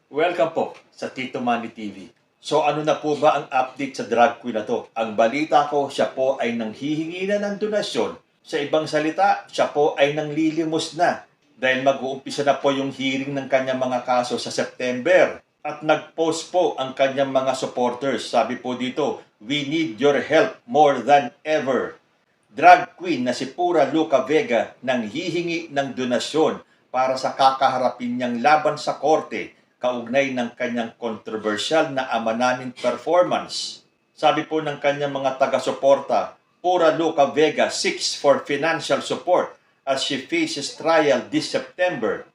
Welcome po sa Tito Manny TV. So ano na po ba ang update sa drag queen na to? Ang balita ko, siya po ay nanghihingi na ng donasyon. Sa ibang salita, siya po ay nanglilimos na dahil mag-uumpisa na po yung hearing ng kanyang mga kaso sa September. At nag-post po ang kanyang mga supporters. Sabi po dito, "We need your help more than ever." Drag queen na si Pura Luca Vega nanghihingi ng donasyon para sa kakaharapin niyang laban sa korte kaugnay ng kanyang kontrobersyal na ama namin performance. Sabi po ng kanyang mga taga-suporta, Pura Luca Vega seeks for financial support as she faces trial this September.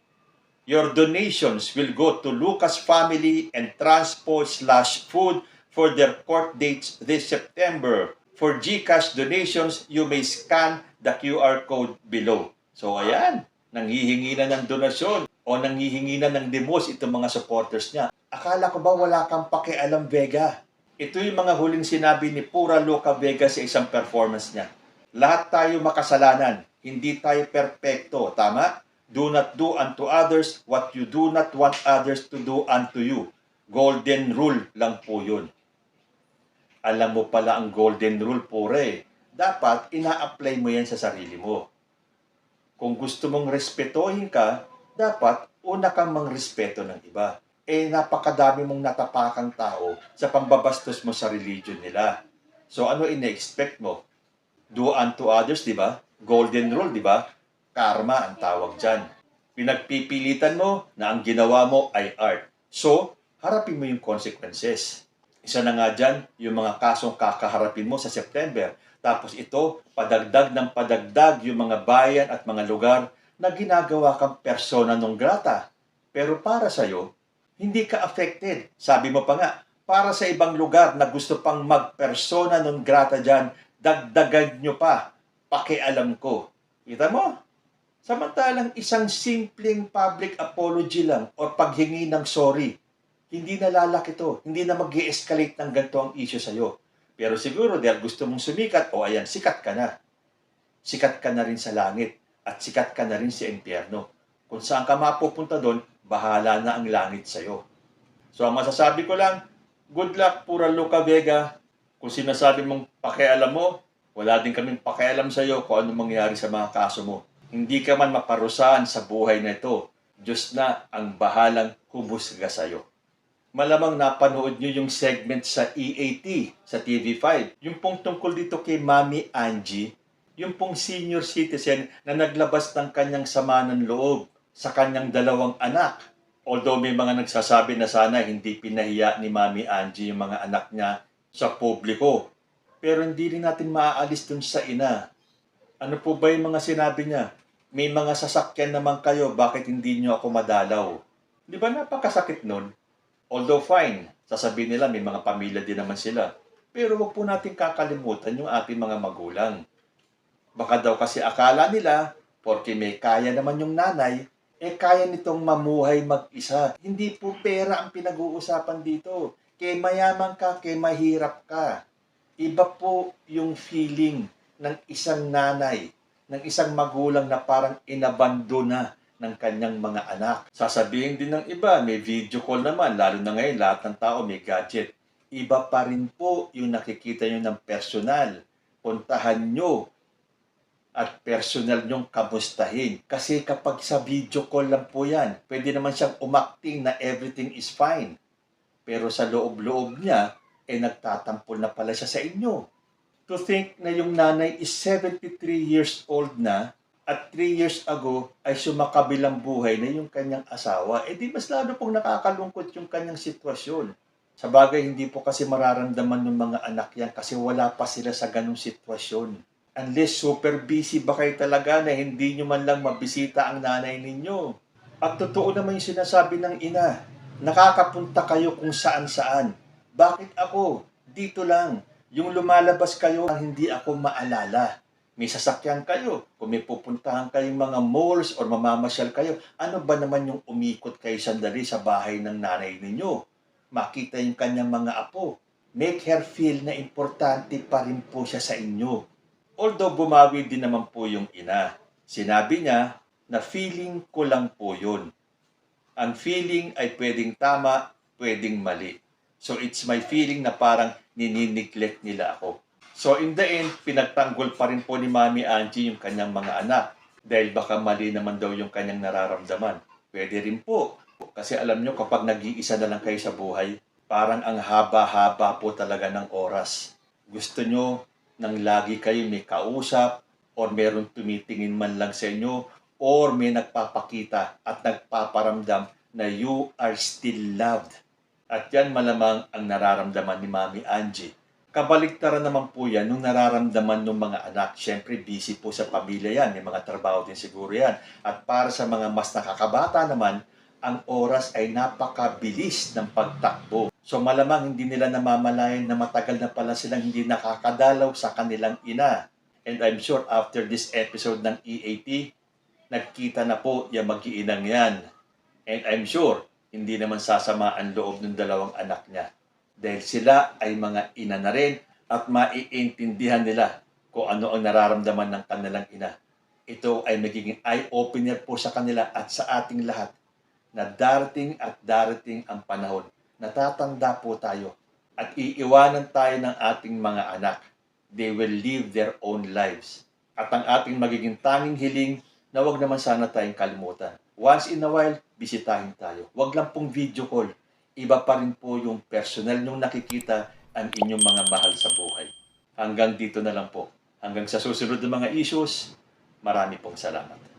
Your donations will go to Lucas family and transport/food for their court dates this September. For GCash donations, you may scan the QR code below. So ayan, nanghihingi na ng donasyon o nanghihingi na ng limos itong mga supporters niya. Akala ko ba wala kang pakialam, Vega? Ito yung mga huling sinabi ni Pura Luca Vega sa isang performance niya. Lahat tayo makasalanan, hindi tayo perpekto, tama? Do not do unto others what you do not want others to do unto you. Golden rule lang po yun. Alam mo pala ang golden rule, Pure. Dapat ina-apply mo yan sa sarili mo. Kung gusto mong respetohin ka, dapat una kang mangrespeto ng iba. Napakadami mong natapakang tao sa pambabastos mo sa religion nila. So ano ina-expect mo? Do unto others, di ba? Golden rule, di ba? Karma ang tawag dyan. Pinagpipilitan mo na ang ginawa mo ay art. So, harapin mo yung consequences. Isa na nga dyan, yung mga kasong kakaharapin mo sa September. Tapos ito, padagdag ng padagdag yung mga bayan at mga lugar na ginagawa kang persona non grata. Pero para sa'yo, hindi ka affected. Sabi mo pa nga, para sa ibang lugar na gusto pang mag-persona non grata dyan, dagdagan nyo pa. Pakialam ko. Kita mo? Samantalang isang simpleng public apology lang o paghingi ng sorry, hindi na lalaki to. Hindi na mag-escalate ng ganito ang issue sa'yo. Pero siguro dahil gusto mong sumikat, ayan, sikat ka na. Sikat ka na rin sa langit at sikat ka na rin sa impyerno. Kung saan ka mapupunta doon, bahala na ang langit sa'yo. So ang masasabi ko lang, good luck, Pura Luca Vega. Kung sinasabi mong pakialam mo, wala din kaming pakialam sa'yo kung ano mangyari sa mga kaso mo. Hindi ka man maparusahan sa buhay na ito. Diyos na ang bahalang hubusga sa'yo. Malamang napanood nyo yung segment sa EAT, sa TV5. Yung pong tungkol dito kay Mami Angie, yung pong senior citizen na naglabas ng kanyang sama ng loob sa kanyang dalawang anak. Although may mga nagsasabi na sana hindi pinahiya ni Mami Angie yung mga anak niya sa publiko. Pero hindi rin natin maaalis dun sa ina. Ano po ba yung mga sinabi niya? May mga sasakyan naman kayo, bakit hindi nyo ako madalaw? Di ba napakasakit nun? Although fine, sasabihin nila may mga pamilya din naman sila. Pero wag po natin kakalimutan yung ating mga magulang. Baka daw kasi akala nila, porque may kaya naman yung nanay, kaya nitong mamuhay mag-isa. Hindi po pera ang pinag-uusapan dito. Kay mayaman ka, kay mahirap ka. Iba po yung feeling ng isang nanay, ng isang magulang na parang inabandona ng kanyang mga anak. Sasabihin din ng iba, may video call naman, lalo na ngayon, lahat ng tao may gadget. Iba pa rin po yung nakikita nyo ng personal. Puntahan nyo at personal nyong kamustahin. Kasi kapag sa video call lang po yan, pwede naman siyang umakting na everything is fine. Pero sa loob-loob niya, nagtatampol na pala siya sa inyo. To think na yung nanay is 73 years old na at 3 years ago ay sumakabilang buhay na yung kanyang asawa, di mas lalo pong nakakalungkot yung kanyang sitwasyon. Sa bagay, hindi po kasi mararamdaman ng mga anak yan kasi wala pa sila sa ganung sitwasyon. Unless super busy ba kayo talaga na hindi nyo man lang mabisita ang nanay ninyo. At totoo naman yung sinasabi ng ina, nakakapunta kayo kung saan-saan. Bakit ako? Dito lang. Yung lumalabas kayo, hindi ako maalala. May sasakyan kayo. Kung may pupuntahan kayong mga malls or mamamasyal kayo, ano ba naman yung umikot kayo sandali sa bahay ng nanay ninyo? Makita yung kanyang mga apo. Make her feel na importante pa rin po siya sa inyo. Although bumawi din naman po yung ina. Sinabi niya na feeling ko lang po yun. Ang feeling ay pwedeng tama, pwedeng mali. So it's my feeling na parang ninineglect nila ako. So in the end, pinagtanggol pa rin po ni Mami Angie yung kanyang mga anak dahil baka mali naman daw yung kanyang nararamdaman. Pwede rin po. Kasi alam nyo, kapag nag-iisa na lang kayo sa buhay, parang ang haba-haba po talaga ng oras. Gusto nyo nang lagi kayo may kausap or meron tumitingin man lang sa inyo or may nagpapakita at nagpaparamdam na you are still loved. At yan malamang ang nararamdaman ni Mami Angie. Kabaliktaran naman po yan nung nararamdaman ng mga anak. Siyempre, busy po sa pamilya yan. May mga trabaho din siguro yan. At para sa mga mas nakakabata naman, ang oras ay napakabilis ng pagtakbo. So malamang hindi nila namamalayan na matagal na pala silang hindi nakakadalaw sa kanilang ina. And I'm sure after this episode ng EAP, nagkita na po yung mag-iinang yan. And I'm sure, hindi naman sasama ang loob ng dalawang anak niya. Dahil sila ay mga ina na rin at maiintindihan nila kung ano ang nararamdaman ng kanilang ina. Ito ay magiging eye-opener po sa kanila at sa ating lahat na darating at darating ang panahon. Natatanda po tayo at iiwanan tayo ng ating mga anak. They will live their own lives. At ang ating magiging tanging hiling na wag naman sana tayong kalimutan. Once in a while, bisitahin tayo. Wag lang pong video call. Iba pa rin po yung personal nyong nakikita ang inyong mga mahal sa buhay. Hanggang dito na lang po. Hanggang sa susunod na mga issues, marami pong salamat.